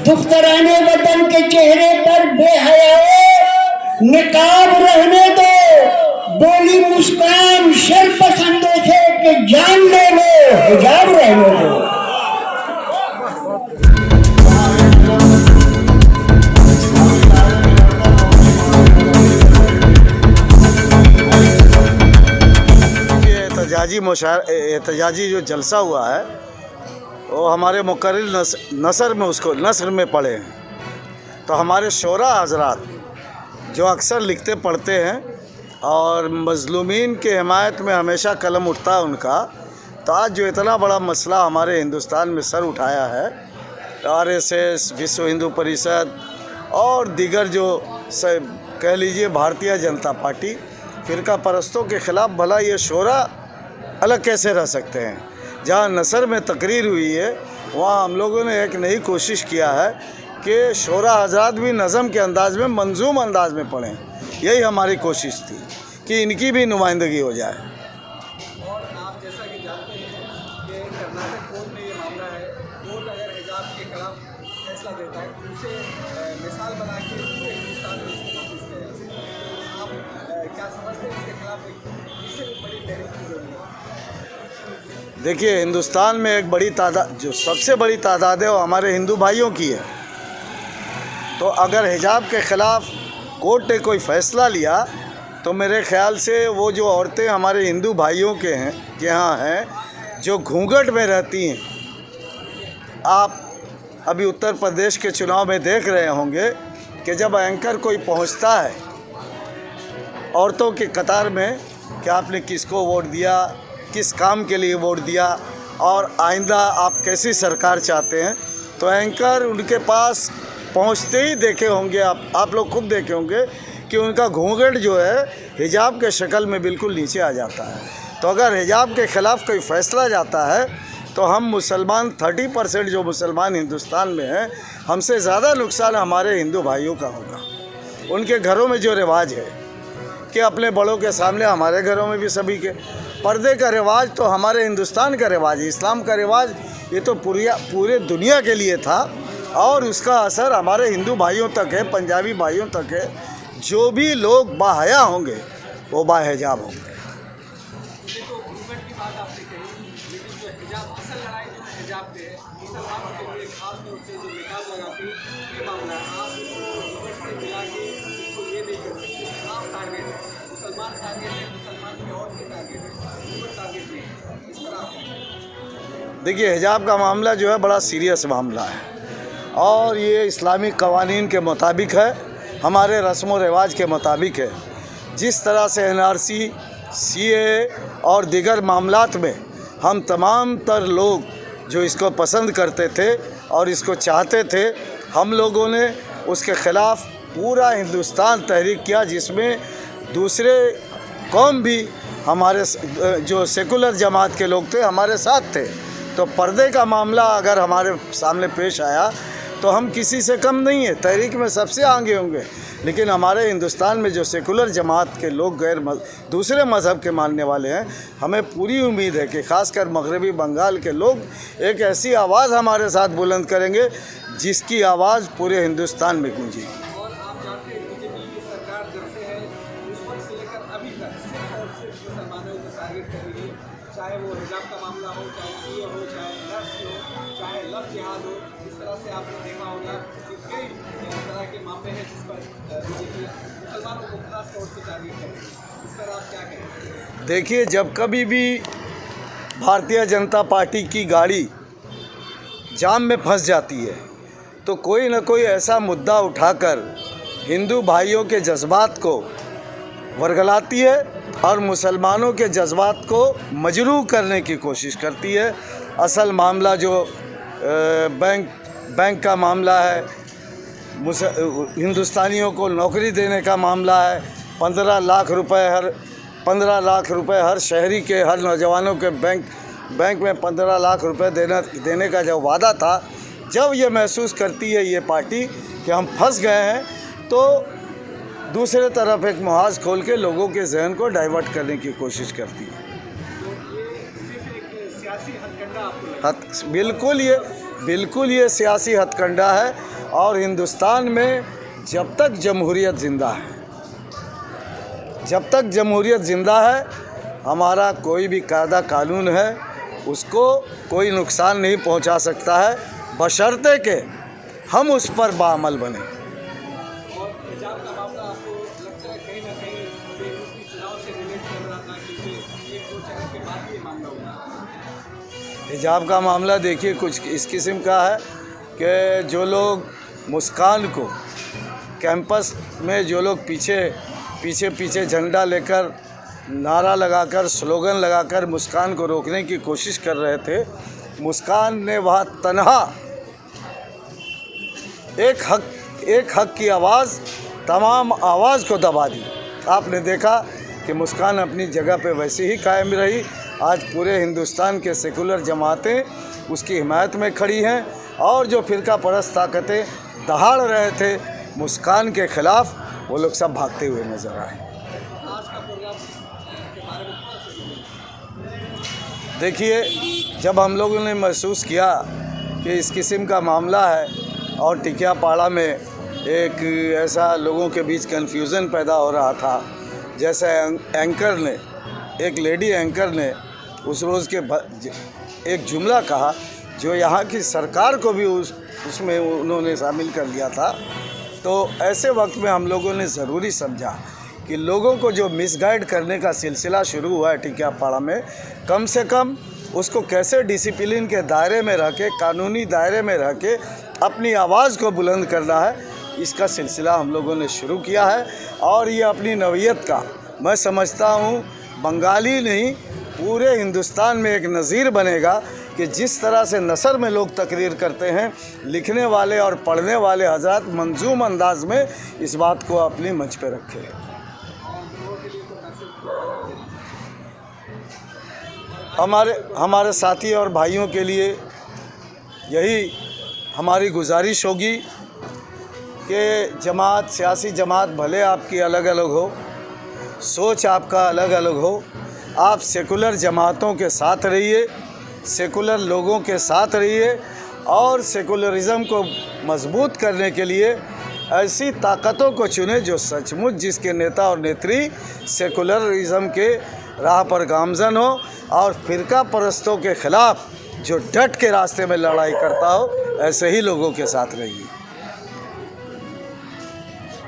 दुख्तराने वतन के चेहरे पर बेहयाओ निकाब रहने दो, बोली मुस्कान शर्पसंदों से कि जान ले लो, हिजाब रहने दो। एहतजाजी जो जलसा हुआ है वो हमारे मुकर्रिर नसर में पढ़े हैं। तो हमारे शोरा हजरात जो अक्सर लिखते पढ़ते हैं और मज़लूमीन के हिमायत में हमेशा कलम उठता है उनका, तो आज जो इतना बड़ा मसला हमारे हिंदुस्तान में सर उठाया है, RSS, विश्व हिंदू परिषद और दीगर जो कह लीजिए भारतीय जनता पार्टी फ़िरका परस्तों के ख़िलाफ़, भला ये शोरा अलग कैसे रह सकते हैं। जहाँ नसर में तकरीर हुई है वहाँ हम लोगों ने एक नई कोशिश किया है कि शोरा हजरात भी नज़म के अंदाज़ में, मंजूम अंदाज में पढ़ें। यही हमारी कोशिश थी कि इनकी भी नुमाइंदगी हो जाए। और आप जैसा कि जानते हैं कि कर्नाटक कोर्ट में ये मामला है, कोर्ट अगर हिजाब के खिलाफ फैसला देता है तो उसे मिसाल बना के पूरे हिंदुस्तान में इसको वापस किया जा सकता है। आप क्या समझते हैं इसके खिलाफ इससे भी बड़ी तहरीक की ज़रूरत है? देखिए, हिंदुस्तान में एक बड़ी तादाद, जो सबसे बड़ी तादाद है वो हमारे हिंदू भाइयों की है। तो अगर हिजाब के ख़िलाफ़ कोर्ट ने कोई फ़ैसला लिया तो मेरे ख़्याल से वो जो औरतें हमारे हिंदू भाइयों के यहाँ हैं जो घूंघट में रहती हैं, आप अभी उत्तर प्रदेश के चुनाव में देख रहे होंगे कि जब एंकर कोई पहुंचता है औरतों के कतार में कि आपने किसको वोट दिया, किस काम के लिए वोट दिया और आइंदा आप कैसी सरकार चाहते हैं, तो एंकर उनके पास पहुंचते ही देखे होंगे, आप लोग खुद देखे होंगे कि उनका घूंघट जो है हिजाब के शक्ल में बिल्कुल नीचे आ जाता है। तो अगर हिजाब के ख़िलाफ़ कोई फ़ैसला जाता है तो हम मुसलमान 30% जो मुसलमान हिंदुस्तान में हैं, हमसे ज़्यादा नुकसान हमारे हिंदू भाइयों का होगा। उनके घरों में जो रिवाज है कि अपने बड़ों के सामने, हमारे घरों में भी सभी के पर्दे का रिवाज तो हमारे हिंदुस्तान का रिवाज है, इस्लाम का रिवाज ये तो पूरे दुनिया के लिए था और उसका असर हमारे हिंदू भाइयों तक है, पंजाबी भाइयों तक है। जो भी लोग बाहया होंगे वो बाहिजाब होंगे। देखो, घूंघट की बात आपने कही, लेकिन जो हिजाब, असल लड़ाई जो हिजाब पे है, मुसलमानों के लिए खास तौर से जो निकाब लगाती ये मामला है। आप इसको घूंघट से मिला के इसको ये नहीं कर सकते। आप टारगेट है, मुसलमान टारगेट है, मुसलमान की और भी टारगेट है, घूंघट टारगेट नहीं है। इस तरह देखिए, हिजाब का मामला जो है बड़ा सीरियस मामला है और ये इस्लामी कवानीन के मुताबिक है, हमारे रस्म व रिवाज के मुताबिक है। जिस तरह से NRC, CAA और दीगर मामलात में हम तमाम तर लोग जो इसको पसंद करते थे और इसको चाहते थे, हम लोगों ने उसके ख़िलाफ़ पूरा हिंदुस्तान तहरीक किया, जिसमें दूसरे कौम भी, हमारे जो सेकुलर जमात के लोग थे हमारे साथ थे। तो पर्दे का मामला अगर हमारे सामने पेश आया तो हम किसी से कम नहीं है, तहरीक में सबसे आगे होंगे। लेकिन हमारे हिंदुस्तान में जो सेकुलर जमात के लोग, दूसरे मज़हब के मानने वाले हैं, हमें पूरी उम्मीद है कि ख़ासकर मगरबी बंगाल के लोग एक ऐसी आवाज़ हमारे साथ बुलंद करेंगे जिसकी आवाज़ पूरे हिंदुस्तान में गूंजेगी। और आप जानते हैं बीजेपी की सरकार जब से है उस वक्त से लेकर अभी तक सिर्फ और सिर्फ मुसलमानों को टारगेट कर रही है, चाहे वो हिजाब का मामला हो, चाहे CAA हो, चाहे NRC हो, चाहे लव जिहाद हो। इस तरह से आपने देखा होगा कि कई तरह के मामले हैं जिस पर बीजेपी मुसलमानों को खास तौर से टारगेट कर रही है। इस पर आप क्या कहेंगे? देखिए, जब कभी भी भारतीय जनता पार्टी की गाड़ी जाम में फंस जाती है तो कोई ना कोई ऐसा मुद्दा उठाकर हिंदू भाइयों के जज्बात को वर्गलाती है और मुसलमानों के जज्बात को मजरूह करने की कोशिश करती है। असल मामला जो बैंक का मामला है, हिंदुस्तानियों को नौकरी देने का मामला है, 15 लाख रुपए हर शहरी के, हर नौजवानों के बैंक में 15 लाख रुपए देने का जो वादा था, जब ये महसूस करती है ये पार्टी कि हम फंस गए हैं, तो दूसरे तरफ एक मुहाज खोल के लोगों के जहन को डाइवर्ट करने की कोशिश करती है। सियासी हथकंडा आपको लगता है? बिल्कुल ये सियासी हथकंडा है और हिंदुस्तान में जब तक जमहूरियत ज़िंदा है, जब तक जमहूरियत ज़िंदा है, हमारा कोई भी कायदा कानून है उसको कोई नुकसान नहीं पहुंचा सकता है, बशर्ते कि हम उस पर बाअमल बने। और हिजाब का मामला आपको लगता है कहीं ना कहीं बेगूसराय चुनाव से रिलेट कर रहा था, क्योंकि 1-2 चरण के बाद ये मामला हुआ। हिजाब का मामला देखिए कुछ इस किस्म का है कि जो लोग मुस्कान को कैंपस में जो लोग पीछे झंडा लेकर नारा लगाकर स्लोगन लगाकर मुस्कान को रोकने की कोशिश कर रहे थे, मुस्कान ने वहाँ तन्हा एक हक की आवाज़ तमाम आवाज़ को दबा दी। आपने देखा कि मुस्कान अपनी जगह पे वैसे ही कायम रही। आज पूरे हिंदुस्तान के सेकुलर जमातें उसकी हिमायत में खड़ी हैं और जो फ़िरका परस्त ताकतें दहाड़ रहे थे मुस्कान के ख़िलाफ़, वो लोग सब भागते हुए नज़र आए। आज का प्रोग्राम के बारे में क्या सोचेंगे? देखिए, जब हम लोगों ने महसूस किया कि इस किस्म का मामला है और टिकियापाड़ा में एक ऐसा लोगों के बीच कन्फ्यूज़न पैदा हो रहा था, जैसे एंकर ने, एक लेडी एंकर ने उस रोज़ के एक जुमला कहा जो यहाँ की सरकार को भी उसमें उन्होंने शामिल कर लिया था। तो ऐसे वक्त में हम लोगों ने ज़रूरी समझा कि लोगों को जो मिसगाइड करने का सिलसिला शुरू हुआ है टिकियापाड़ा में, कम से कम उसको कैसे डिसिप्लिन के दायरे में रह के, कानूनी दायरे में रह के अपनी आवाज़ को बुलंद करना है, इसका सिलसिला हम लोगों ने शुरू किया है। और ये अपनी नवीयत का मैं समझता हूँ बंगाली नहीं पूरे हिंदुस्तान में एक नज़ीर बनेगा कि जिस तरह से नसर में लोग तकरीर करते हैं, लिखने वाले और पढ़ने वाले हजरत मंजूम अंदाज में इस बात को अपनी मंच पे रखें। हमारे साथी और भाइयों के लिए यही हमारी गुजारिश होगी कि जमात, सियासी जमात भले आपकी अलग अलग हो, सोच आपका अलग अलग हो, आप सेकुलर जमातों के साथ रहिए, सेकुलर लोगों के साथ रहिए और सेकुलरिज़म को मजबूत करने के लिए ऐसी ताकतों को चुने जो सचमुच जिसके नेता और नेत्री सेकुलरिज़म के राह पर गामजन हो और फ़िरका परस्तों के ख़िलाफ़ जो डट के रास्ते में लड़ाई करता हो, ऐसे ही लोगों के साथ रहिए।